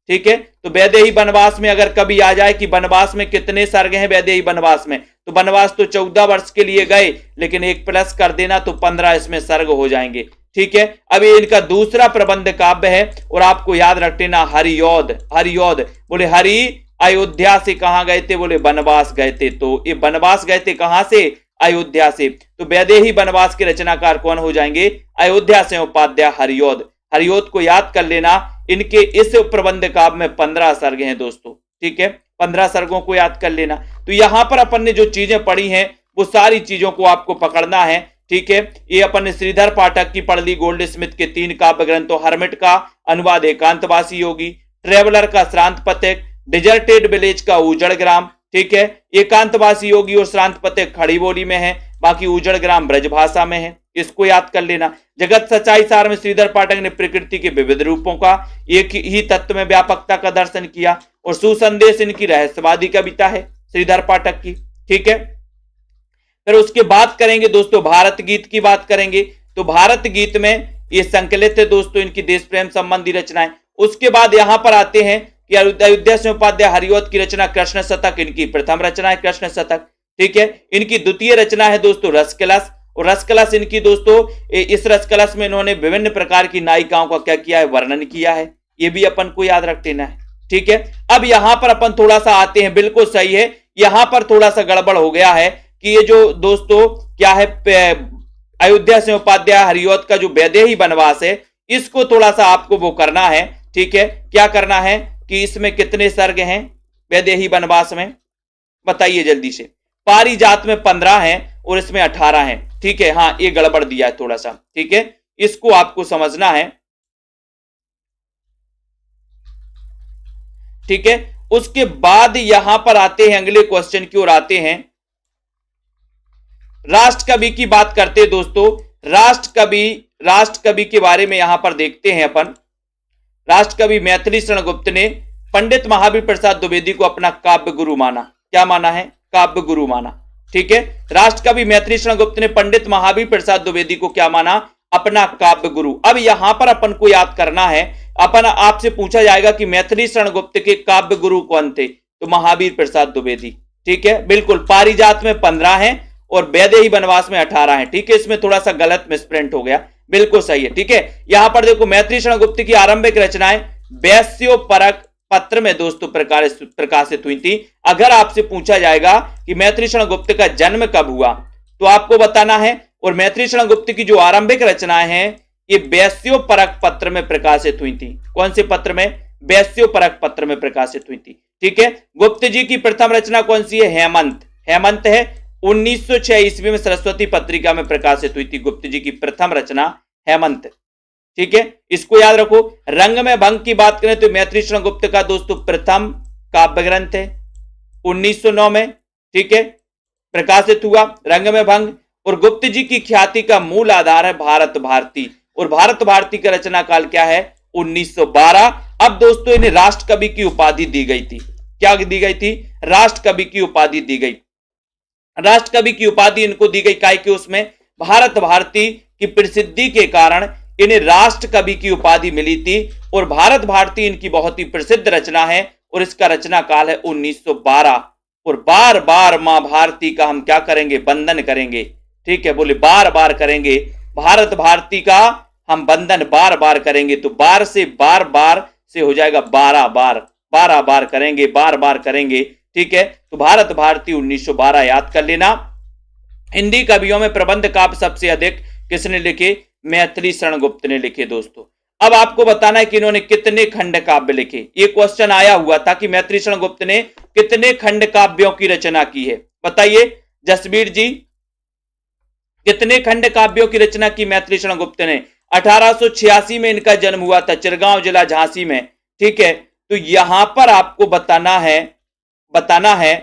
ठीक है, तो वैदेही वनवास में अगर कभी आ जाए कि वनवास में कितने सर्ग हैं वैदेही वनवास में, तो वनवास तो 14 वर्ष के लिए गए लेकिन 1 प्लस कर देना तो 15 इसमें सर्ग हो जाएंगे। ठीक है, अब ये इनका दूसरा प्रबंध काव्य है और आपको याद रख लेना हरिऔध। हरिऔध बोले हरि अयोध्या से कहां गए थे, बोले वनवास गए थे, तो ये वनवास गए थे कहां से, अयोध्या से। तो वैदेही वनवास के रचनाकार कौन हो जाएंगे, अयोध्या से उपाध्याय हरिऔध। हरिऔध को याद कर लेना, इनके इस प्रबंध काव्य में 15 सर्ग हैं दोस्तों। ठीक है, 15 सर्गों को याद कर लेना। तो यहां पर अपन ने जो चीजें पढ़ी हैं वो सारी चीजों को आपको पकड़ना है। ठीक है, ये अपन ने श्रीधर पाठक की पढ़ ली, गोल्ड स्मिथ के 3 काव्य ग्रंथों, हर्मिट का अनुवाद एकांतवासी योगी, ट्रेवलर का श्रांत पथिक, डिजर्टेड विलेज का उजड़ ग्राम। ठीक है, एकांतवासी योगी और श्रांत पथिक खड़ी बोली में है, बाकी उजड़ ग्राम ब्रज भाषा में है, इसको याद कर लेना। जगत सच्चाई सार में श्रीधर पाठक ने प्रकृति के विविध रूपों का एक ही तत्व में व्यापकता का दर्शन किया और सुसंदेश इनकी रहस्यवादी कविता है श्रीधर पाठक की। ठीक है, फिर उसके बात करेंगे दोस्तों भारत गीत की बात करेंगे, तो भारत गीत में ये संकलित है दोस्तों इनकी देश प्रेम संबंधी रचनाएं। उसके बाद यहां पर आते हैं कि अयोध्या से उपाध्याय हरिऔध की रचना कृष्ण शतक, इनकी प्रथम रचना है कृष्ण शतक। ठीक है, इनकी द्वितीय रचना है दोस्तों रसकलश, और रसकलश इनकी दोस्तों इस रसकलश में इन्होंने विभिन्न प्रकार की नायिकाओं का क्या किया है, वर्णन किया है, ये भी अपन को याद रख लेना है। ठीक है, अब यहां पर अपन थोड़ा सा आते हैं, बिल्कुल सही है, यहां पर थोड़ा सा गड़बड़ हो गया है कि ये जो दोस्तों क्या है अयोध्या से उपाध्याय हरिऔध का जो वैदेही वनवास है इसको थोड़ा सा आपको वो करना है। ठीक है, क्या करना है कि इसमें कितने सर्ग हैं वैदेही वनवास में, बताइए जल्दी से। पारिजात में 15 हैं और इसमें 18 हैं। ठीक है, हाँ ये गड़बड़ दिया है थोड़ा सा। ठीक है, इसको आपको समझना है। ठीक है, उसके बाद यहां पर आते हैं अगले क्वेश्चन की ओर आते हैं, राष्ट्र कवि की बात करते हैं दोस्तों। राष्ट्र कवि के बारे में यहां पर देखते हैं अपन। राष्ट्र कवि मैथिली शरण गुप्त ने पंडित महावीर प्रसाद द्विवेदी को अपना काव्य गुरु माना। क्या माना है, काव्य गुरु माना। ठीक है, राष्ट्र कवि मैथिली शरण गुप्त ने पंडित महावीर प्रसाद द्विवेदी को क्या माना, अपना काव्य गुरु। अब यहां पर अपन को याद करना है, अपन आपसे पूछा जाएगा कि मैथिली शरण गुप्त के काव्य गुरु कौन थे, तो महावीर प्रसाद द्विवेदी। ठीक है, बिल्कुल, पारिजात में 15 हैं और वैदेही वनवास में 18 हैं। ठीक है, इसमें थोड़ा सा गलत मिसप्रिंट हो गया, बिल्कुल सही है। ठीक है, यहां पर देखो मैथिली शरण गुप्त की आरंभिक रचनाएं वैश्योपरक पत्र में दोस्तों प्रकाशित हुई थी। अगर आपसे पूछा जाएगा कि मैथिली शरण गुप्त का जन्म कब हुआ तो आपको बताना है, और मैथिली शरण गुप्त की जो आरंभिक रचनाएं हैं ये वैश्योपरक पत्र में प्रकाशित हुई थी। कौन से पत्र में, वैश्योपरक पत्र में प्रकाशित हुई थी। ठीक है, गुप्त जी की प्रथम रचना कौन सी है, हेमंत। हेमंत है 1906 ईस्वी में सरस्वती पत्रिका में प्रकाशित हुई थी गुप्त जी की प्रथम रचना हेमंत। ठीक है, इसको याद रखो। रंग में भंग की बात करें तो मैथिली शरण गुप्त का दोस्तों प्रथम काव्य ग्रंथ है, 1909 में ठीक है प्रकाशित हुआ रंग में भंग। और गुप्त जी की ख्याति का मूल आधार है भारत भारती, और भारत भारती का रचना काल क्या है, 1912। अब दोस्तों इन्हें राष्ट्र कवि की उपाधि दी गई थी। क्या दी गई थी, राष्ट्र कवि की उपाधि दी गई। राष्ट्र कवि की उपाधि इनको दी गई काय कि उसमें भारत भारती की प्रसिद्धि के कारण इन्हें राष्ट्र कवि की उपाधि मिली थी। और भारत भारती इनकी बहुत ही प्रसिद्ध रचना है और इसका रचना काल है 1912। और बार बार मां भारती का हम क्या करेंगे, वंदन करेंगे। ठीक है, बोले बार बार करेंगे भारत भारती का हम वंदन बार बार करेंगे। तो बार से बार बार से हो जाएगा 12 बार, 12 बार करेंगे, बार बार करेंगे, ठीक है। तो भारत भारती 1912 याद कर लेना। हिंदी कवियों में प्रबंध काव्य सबसे अधिक किसने लिखे? मैथिली शरण गुप्त ने लिखे दोस्तों। अब आपको बताना है कि इन्होंने कितने खंड काव्य लिखे। ये क्वेश्चन आया हुआ था कि मैथिली शरण गुप्त ने कितने खंड काव्यों की रचना की है, बताइए जसबीर जी, कितने खंड काव्यों की रचना की मैथिली शरण गुप्त ने? 1886 में इनका जन्म हुआ था, चिरगांव जिला झांसी में, ठीक है। तो यहां पर आपको बताना है,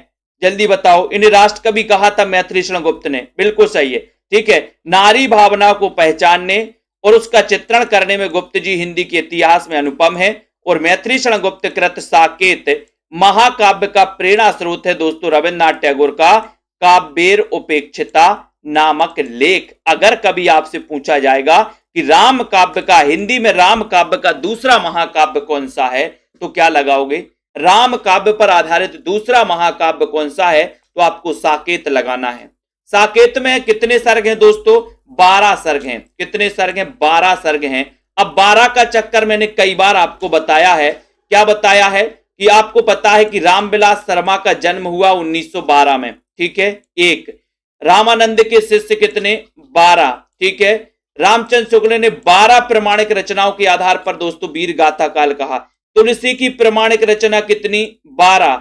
जल्दी बताओ। इन्हें राष्ट्रकवि कहा था मैथिली शरण गुप्त ने, बिल्कुल सही है, ठीक है। नारी भावनाओं को पहचानने और उसका चित्रण करने में गुप्त जी हिंदी के इतिहास में अनुपम है। और मैथिली शरण गुप्त कृत साकेत महाकाव्य का प्रेरणा स्रोत है दोस्तों रविन्द्रनाथ टैगोर का काव्येर उपेक्षिता नामक लेख। अगर कभी आपसे पूछा जाएगा कि राम काव्य का, हिंदी में राम काव्य का दूसरा महाकाव्य कौन सा है, तो क्या लगाओगे? राम काव्य पर आधारित दूसरा महाकाव्य कौन सा है? तो आपको साकेत लगाना है। साकेत में कितने सर्ग हैं दोस्तों? 12 सर्ग हैं। कितने सर्ग हैं? 12 सर्ग हैं। अब 12 का चक्कर मैंने कई बार आपको बताया है। क्या बताया है? कि आपको पता है कि रामविलास शर्मा का जन्म हुआ 1912 में, ठीक है, एक। रामानंद के शिष्य कितने? 12, ठीक है। रामचंद्र शुक्ल ने 12 प्रमाणिक रचनाओं के आधार पर दोस्तों वीर गाथा काल कहा। तुलसी की प्रमाणिक रचना कितनी? 12।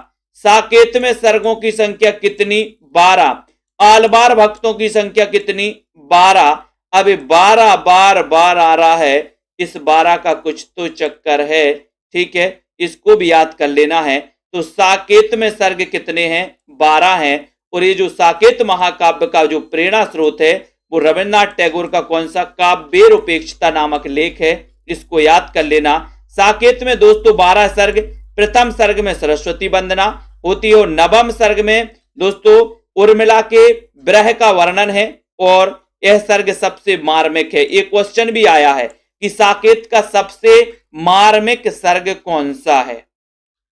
साकेत में सर्गों की संख्या कितनी? 12। आलवार भक्तों की संख्या कितनी? 12। अब 12 बार बार आ रहा है, इस 12 का कुछ तो चक्कर है, ठीक है, इसको भी याद कर लेना है। तो साकेत में सर्ग कितने हैं? 12 हैं। और ये जो साकेत महाकाव्य का जो प्रेरणा स्रोत है वो रविन्द्रनाथ टैगोर का कौन सा? काव्येर उपेक्षिता नामक लेख है, इसको याद कर लेना। साकेत में दोस्तों 12 सर्ग। प्रथम सर्ग में सरस्वती वंदना होती है और नवम सर्ग में दोस्तों उर्मिला के विरह का वर्णन है और यह सर्ग सबसे मार्मिक है। एक क्वेश्चन भी आया है कि साकेत का सबसे मार्मिक सर्ग कौन सा है,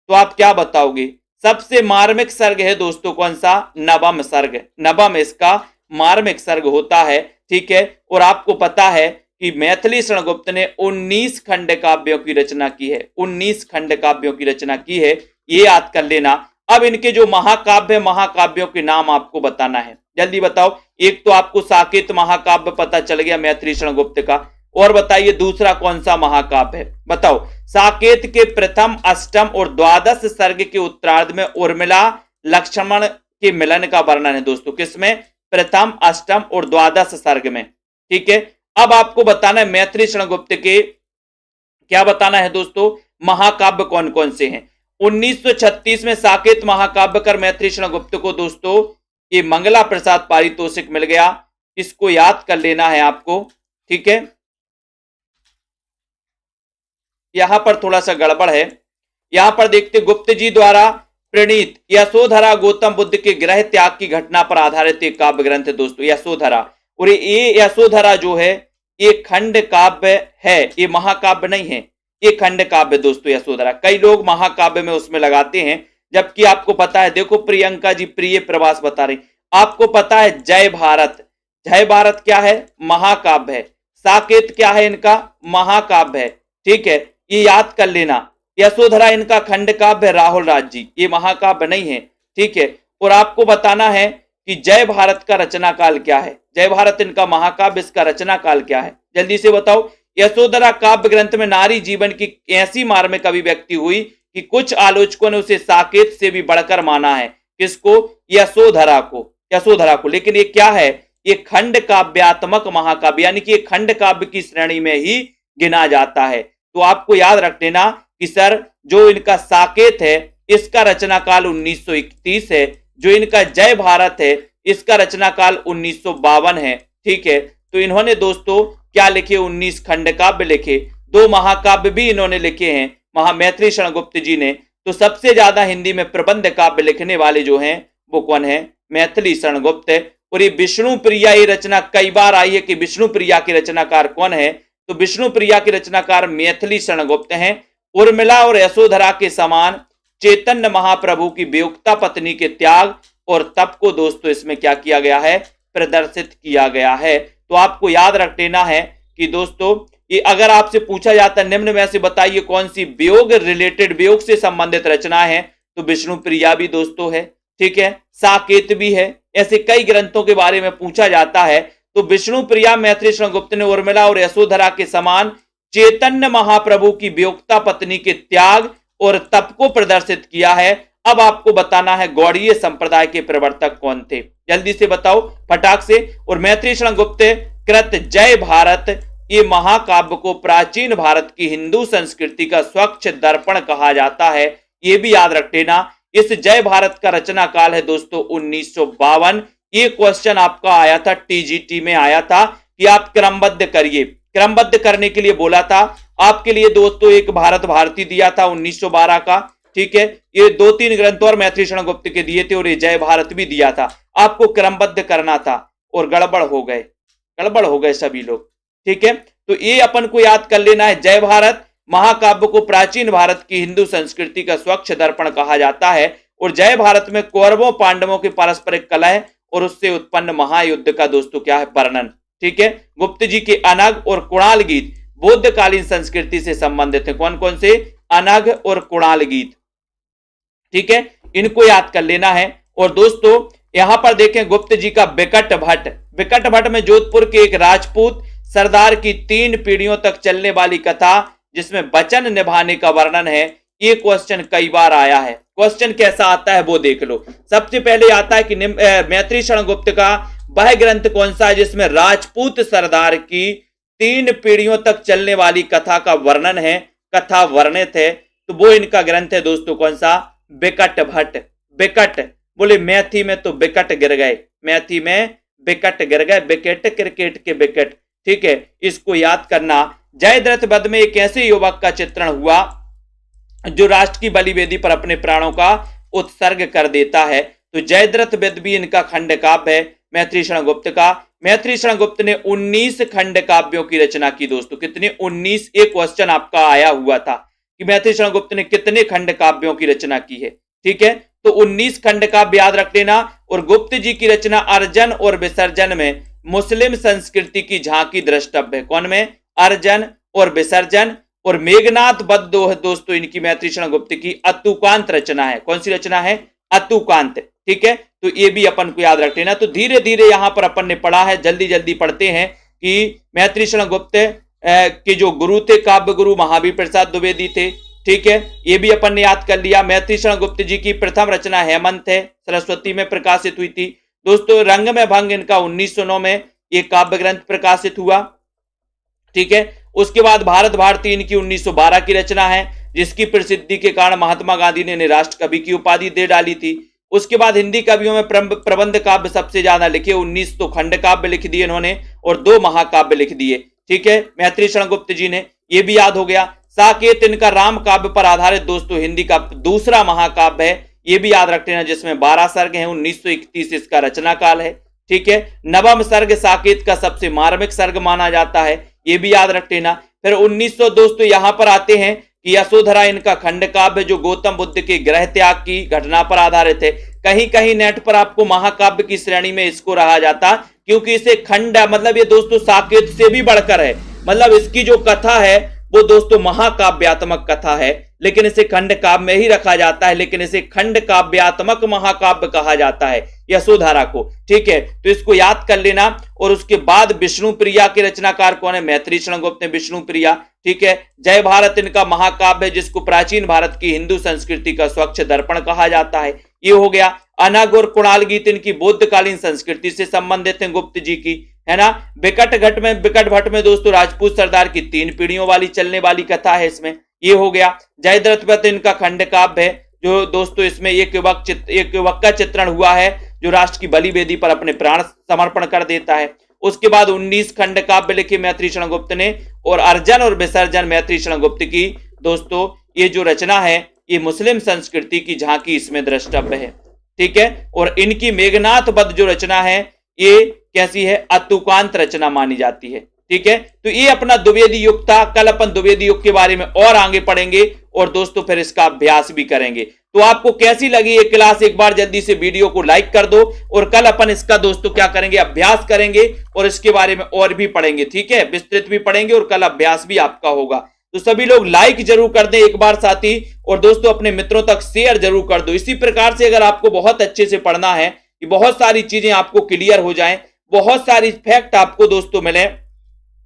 तो आप क्या बताओगे? सबसे मार्मिक सर्ग है दोस्तों कौन सा? नवम सर्ग। नवम इसका मार्मिक सर्ग होता है, ठीक है। और आपको पता है कि मैथिली शरण गुप्त ने 19 खंड काव्यों की रचना की है, 19 खंड काव्यों की रचना की है, ये याद कर लेना। अब इनके जो महाकाव्य, महाकाव्यों के नाम आपको बताना है, जल्दी बताओ। एक तो आपको साकेत महाकाव्य पता चल गया मैथिली शरण गुप्त का, और बताइए दूसरा कौन सा महाकाव्य है, बताओ। साकेत के प्रथम, अष्टम और द्वादश सर्ग के उत्तरार्ध में उर्मिला लक्ष्मण के मिलन का वर्णन है दोस्तों। किसमें? प्रथम, अष्टम और द्वादश सर्ग में, ठीक है। अब आपको बताना है मैथिली शरण गुप्त के, क्या बताना है दोस्तों, महाकाव्य कौन कौन से हैं। 1936 में साकेत महाकाव्य कर मैथिली शरण गुप्त को दोस्तों ये मंगला प्रसाद पारितोषिक मिल गया, इसको याद कर लेना है आपको, ठीक है। यहां पर थोड़ा सा गड़बड़ है, यहां पर देखते गुप्त जी द्वारा प्रणीत यशोधरा गौतम बुद्ध के गृह त्याग की घटना पर आधारित एक काव्य ग्रंथ है दोस्तों, यशोधरा। और ये यशोधरा जो है ये खंड काव्य है, ये महाकाव्य नहीं है, ये खंड काव्य दोस्तों यशोधरा। कई लोग महाकाव्य में उसमें लगाते हैं, जबकि आपको पता है, देखो प्रियंका जी प्रिय प्रवास बता रही, आपको पता है जय भारत, जय भारत क्या है? महाकाव्य है। साकेत क्या है? इनका महाकाव्य है, ठीक है, ये याद कर लेना। यशोधरा इनका खंड काव्य, राहुल राज जी, ये महाकाव्य नहीं है, ठीक है। और आपको बताना है कि जय भारत का रचना काल क्या है। जय भारत इनका महाकाव्य, इसका रचना काल क्या है, जल्दी से बताओ। यशोधरा काव्य ग्रंथ में नारी जीवन की ऐसी मार्मिक अभिव्यक्ति हुई कि कुछ आलोचकों ने उसे साकेत से भी बढ़कर माना है। किसको? यशोधरा को, यशोधरा को। लेकिन ये क्या है? ये खंड काव्यात्मक महाकाव्य, यानी कि ये खंड काव्य की श्रेणी में ही गिना जाता है। तो आपको याद रख लेना कि सर जो इनका साकेत है इसका रचना काल 1931 है, जो इनका जय भारत है इसका रचना काल 1952 है, ठीक है। तो इन्होंने दोस्तों क्या लिखे? 19 खंड काव्य लिखे, 2 महाकाव्य भी इन्होंने लिखे हैं मैथिली शरण गुप्त जी ने। तो सबसे ज्यादा हिंदी में प्रबंध काव्य लिखने वाले जो हैं वो कौन है? मैथिली शरण गुप्त है। और ये विष्णु प्रिया, ये रचना कई बार आई है कि विष्णु प्रिया के रचनाकार कौन है, तो विष्णु प्रिया के रचनाकार मैथिली शरण गुप्त हैं। उर्मिला और यशोधरा के समान चैतन्य महाप्रभु की वियुक्ता पत्नी के त्याग और तप को दोस्तों इसमें क्या किया गया है? प्रदर्शित किया गया है। तो आपको याद रख लेना है कि दोस्तों ये अगर आपसे पूछा जाता है निम्न में से बताइए कौन सी वियोग रिलेटेड, वियोग से संबंधित रचना है, तो विष्णु प्रिया भी दोस्तों है, ठीक है, साकेत भी है। ऐसे कई ग्रंथों के बारे में पूछा जाता है तो विष्णु प्रिया मैथिली शरण गुप्त ने उर्मिला और यशोधरा के समान चैतन्य महाप्रभु की वियोक्ता पत्नी के त्याग और तप को प्रदर्शित किया है। अब आपको बताना है गौड़ीय संप्रदाय के प्रवर्तक कौन थे, जल्दी से बताओ फटाक से। और मैथिली शरण गुप्त कृत जय भारत, ये महाकाव्य को प्राचीन भारत की हिंदू संस्कृति का स्वच्छ दर्पण कहा जाता है, ये भी याद रख लेना। इस जय भारत का रचना काल है दोस्तों 1952। ये क्वेश्चन आपका आया था, टीजीटी में आया था कि आप क्रमबद्ध करिए, क्रमबद्ध करने के लिए बोला था। आपके लिए दोस्तों एक भारत भारती दिया था 1912 का, ठीक है, ये 2-3 ग्रंथ और मैथिली शरण गुप्त के दिए थे और ये जय भारत भी दिया था। आपको क्रमबद्ध करना था और गड़बड़ हो गए सभी लोग, ठीक है। तो ये अपन को याद कर लेना है, जय भारत महाकाव्य को प्राचीन भारत की हिंदू संस्कृति का स्वच्छ दर्पण कहा जाता है। और जय भारत में कौरवों पांडवों की पारस्परिक कलह और उससे उत्पन्न महायुद्ध का दोस्तों क्या है, वर्णन, ठीक है। गुप्त जी के अनग और कुणाल गीत बौद्धकालीन संस्कृति से संबंधित है। कौन कौन से, अनग और कुणाल गीत, ठीक है, इनको याद कर लेना है। और दोस्तों यहां पर देखें गुप्त जी का विकट भट्ट में जोधपुर के एक राजपूत सरदार की 3 पीढ़ियों तक चलने वाली कथा जिसमें वचन निभाने का वर्णन है। ये क्वेश्चन कई बार आया है। क्वेश्चन कैसा आता है वो देख लो। सबसे पहले आता है कि मैथिली शरण गुप्त का वह ग्रंथ कौन सा है जिसमें राजपूत सरदार की 3 पीढ़ियों तक चलने वाली कथा का वर्णन है, कथा वर्णित है, तो वो इनका ग्रंथ है दोस्तों कौन सा, विकट भट्ट। विकट बोले मैथी में तो विकट गिर गए, मैथी में विकट गिर गए, विकेट क्रिकेट के विकेट, ठीक है, इसको याद करना। जयद्रथ वध में एक ऐसे युवक का चित्रण हुआ जो राष्ट्र की बलिवेदी पर अपने प्राणों का उत्सर्ग कर देता है। तो जयद्रथ वध भी इनका खंड काव्य है मैथिली शरण गुप्त का। मैथिली शरण गुप्त ने 19 खंड काव्यों की रचना की दोस्तों। कितने, 19। एक क्वेश्चन आपका आया हुआ था कि मैथिली शरण गुप्त ने कितने खंड काव्यों की रचना की है, ठीक है, तो 19 खंड काव्य याद रख लेना। और गुप्त जी की रचना अर्जन और विसर्जन में मुस्लिम संस्कृति की झांकी द्रष्टव्य है। कौन में, अर्जन और विसर्जन। और मेघनाथ वध दोस्तों इनकी मैथिली शरण गुप्त की अतुकांत रचना है। कौन सी रचना है, अतुकांत, ठीक है, तो ये भी अपन को याद रख लेना। तो धीरे धीरे यहां पर अपन ने पढ़ा है, जल्दी जल्दी पढ़ते हैं कि मैथिली शरण गुप्त के जो गुरु थे काव्य गुरु महावीर प्रसाद द्विवेदी थे, ठीक है, ये भी अपन ने याद कर लिया। मैथिली शरण गुप्त जी की प्रथम रचना हेमंत है, सरस्वती में प्रकाशित हुई थी दोस्तों। रंग में भंग इनका 1909 में ये काव्य ग्रंथ प्रकाशित हुआ, ठीक है। उसके बाद भारत भारती इनकी 1912 की रचना है जिसकी प्रसिद्धि के कारण महात्मा गांधी ने इन्हें राष्ट्र कवि की उपाधि दे डाली थी। उसके बाद हिंदी कवियों में प्रबंध काव्य सबसे ज्यादा लिखे, 19 तो खंड काव्य लिख दिए इन्होंने और 2 महाकाव्य लिख दिए, ठीक है, मैथिली शरण गुप्त जी ने, ये भी याद हो गया। साकेत इनका राम काव्य पर आधारित दोस्तों हिंदी का दूसरा महाकाव्य है, ये भी याद रख लेना, जिसमें 12 सर्ग हैं, 1931 इसका रचना काल है, ठीक है। नवम सर्ग साकेत का सबसे मार्मिक सर्ग माना जाता है, ये भी याद रख लेना। फिर 1900 दोस्तों यहां पर आते हैं कि यशोधरा इनका खंड काव्य जो गौतम बुद्ध के ग्रह त्याग की घटना पर आधारित है। कहीं कहीं नेट पर आपको महाकाव्य की श्रेणी में इसको रहा जाता क्योंकि इसे खंड, मतलब ये दोस्तों साकेत से भी बढ़कर है, मतलब इसकी जो कथा है वो दोस्तों महाकाव्यात्मक कथा है, लेकिन इसे खंड काव्य में ही रखा जाता है, लेकिन इसे खंड काव्यात्मक महाकाव्य कहा जाता है यशोधरा को, ठीक है, तो इसको याद कर लेना। और उसके बाद विष्णु प्रिया के रचनाकार कौन है, मैथिली शरण गुप्त ने विष्णु प्रिया, ठीक है। जय भारत इनका महाकाव्य है जिसको प्राचीन भारत की हिंदू संस्कृति का स्वच्छ दर्पण कहा जाता है, ये हो गया। अनग और कुणाल गीत इनकी बौद्धकालीन संस्कृति से संबंधित है गुप्त जी की, है ना। विकट भट्ट में दोस्तों राजपूत सरदार की 3 पीढ़ियों वाली चलने वाली कथा है इसमें, ये हो गया। जयद्रथ वध इनका खंड काव्य है जो दोस्तों इसमें एक युवक का चित्रण हुआ है जो राष्ट्र की बलिवेदी पर अपने प्राण समर्पण कर देता है। उसके बाद 19 खंड काव्य लिखे मैथिली शरण गुप्त ने और अर्जन और विसर्जन मैथिली शरण गुप्त की दोस्तों ये जो रचना है ये मुस्लिम संस्कृति की झांकी इसमें द्रष्टव्य है, ठीक है। और इनकी मेघनाथ वध जो रचना है ये कैसी है, अतुकांत रचना मानी जाती है, ठीक है, तो ये अपना द्विवेदी युग था। कल अपन द्विवेदी युग के बारे में और आगे पढ़ेंगे और दोस्तों फिर इसका अभ्यास भी करेंगे। तो आपको कैसी लगी ये क्लास, एक बार जल्दी से वीडियो को लाइक कर दो और कल अपन इसका दोस्तों क्या करेंगे, अभ्यास करेंगे और इसके बारे में और भी पढ़ेंगे। ठीक है, विस्तृत भी पढ़ेंगे और कल अभ्यास भी आपका होगा। तो सभी लोग लाइक जरूर कर दें एक बार साथी, और दोस्तों अपने मित्रों तक शेयर जरूर कर दो। इसी प्रकार से अगर आपको बहुत अच्छे से पढ़ना है कि बहुत सारी चीजें आपको क्लियर हो जाएं, बहुत सारी फैक्ट आपको दोस्तों मिले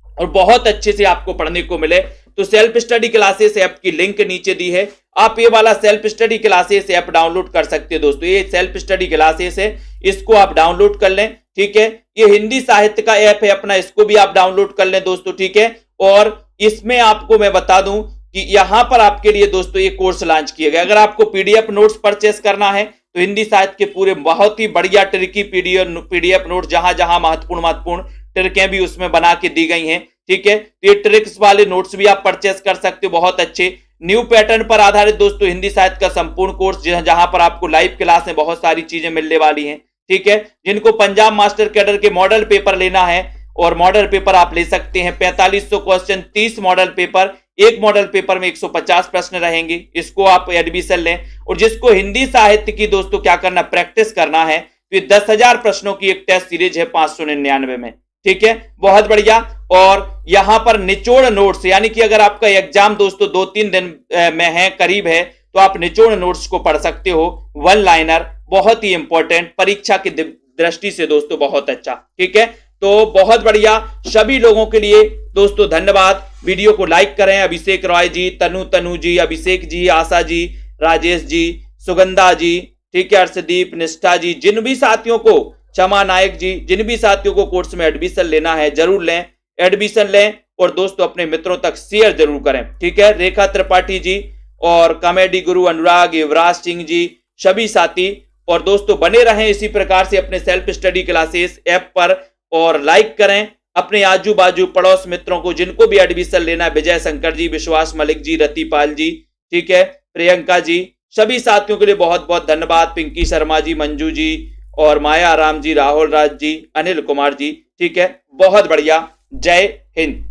और बहुत अच्छे से आपको पढ़ने को मिले, तो सेल्फ स्टडी क्लासेस ऐप की लिंक नीचे दी है। आप ये वाला self study classes app download कर सकते हैं दोस्तों। ये सेल्फ स्टडी क्लासेस है, इसको आप डाउनलोड कर लें। ठीक है, ये हिंदी साहित्य का ऐप है अपना, इसको भी आप डाउनलोड कर लें दोस्तों। ठीक है, और इसमें आपको मैं बता दूं कि यहां पर आपके लिए दोस्तों ये कोर्स लॉन्च किया गया। अगर आपको पीडीएफ नोट्स परचेस करना है तो हिंदी साहित्य के पूरे बहुत ही बढ़िया ट्रिकी पीडीएफ नोट, जहां जहां महत्वपूर्ण ट्रिकें भी उसमें बना के दी गई हैं। ठीक है, तो ये ट्रिक्स वाले नोट्स भी आप परचेस कर सकते हो, बहुत अच्छे न्यू पैटर्न पर आधारित दोस्तों हिंदी साहित्य का संपूर्ण कोर्स, जहां पर आपको लाइव क्लास में बहुत सारी चीजें मिलने वाली हैं। ठीक है, जिनको पंजाब मास्टर कैडर के मॉडल पेपर लेना है और मॉडल पेपर आप ले सकते हैं। 4500 क्वेश्चन, 30 मॉडल पेपर, एक मॉडल पेपर में 150 प्रश्न रहेंगे, इसको आप एडमिशन लें। और जिसको हिंदी साहित्य की दोस्तों क्या करना, प्रैक्टिस करना है, तो ये 10,000 प्रश्नों की एक टेस्ट सीरीज है 599 में। ठीक है, बहुत बढ़िया। और यहां पर निचोड़ नोट्स, यानी कि अगर आपका एग्जाम दोस्तों 2-3 दिन में है, करीब है, तो आप निचोड़ नोट्स को पढ़ सकते हो। वन लाइनर बहुत ही इंपॉर्टेंट, परीक्षा की दृष्टि से दोस्तों बहुत अच्छा। ठीक है, तो बहुत बढ़िया। सभी लोगों के लिए दोस्तों धन्यवाद। वीडियो को लाइक करें। अभिषेक रॉय जी, तनु जी, अभिषेक जी, आशा जी, राजेश जी, सुगंधा जी, ठीक है, अर्षदीप, निष्ठा जी, जिन भी साथियों को, क्षमा नायक जी, जिन भी साथियों को कोर्स में एडमिशन लेना है जरूर लें, एडमिशन लें और दोस्तों अपने मित्रों तक शेयर जरूर करें। ठीक है, रेखा त्रिपाठी जी और कॉमेडी गुरु अनुराग, युवराज सिंह जी, सभी साथी और दोस्तों बने रहें इसी प्रकार से अपने सेल्फ स्टडी क्लासेस ऐप पर, और लाइक करें अपने आजू बाजू पड़ोस मित्रों को, जिनको भी एडमिशन लेना है, विजय शंकर जी, विश्वास मलिक जी, रतिपाल जी, ठीक है, प्रियंका जी, सभी साथियों के लिए बहुत बहुत धन्यवाद। पिंकी शर्मा जी, मंजू जी और माया राम जी, राहुल राज जी, अनिल कुमार जी। ठीक है, बहुत बढ़िया। जय हिंद।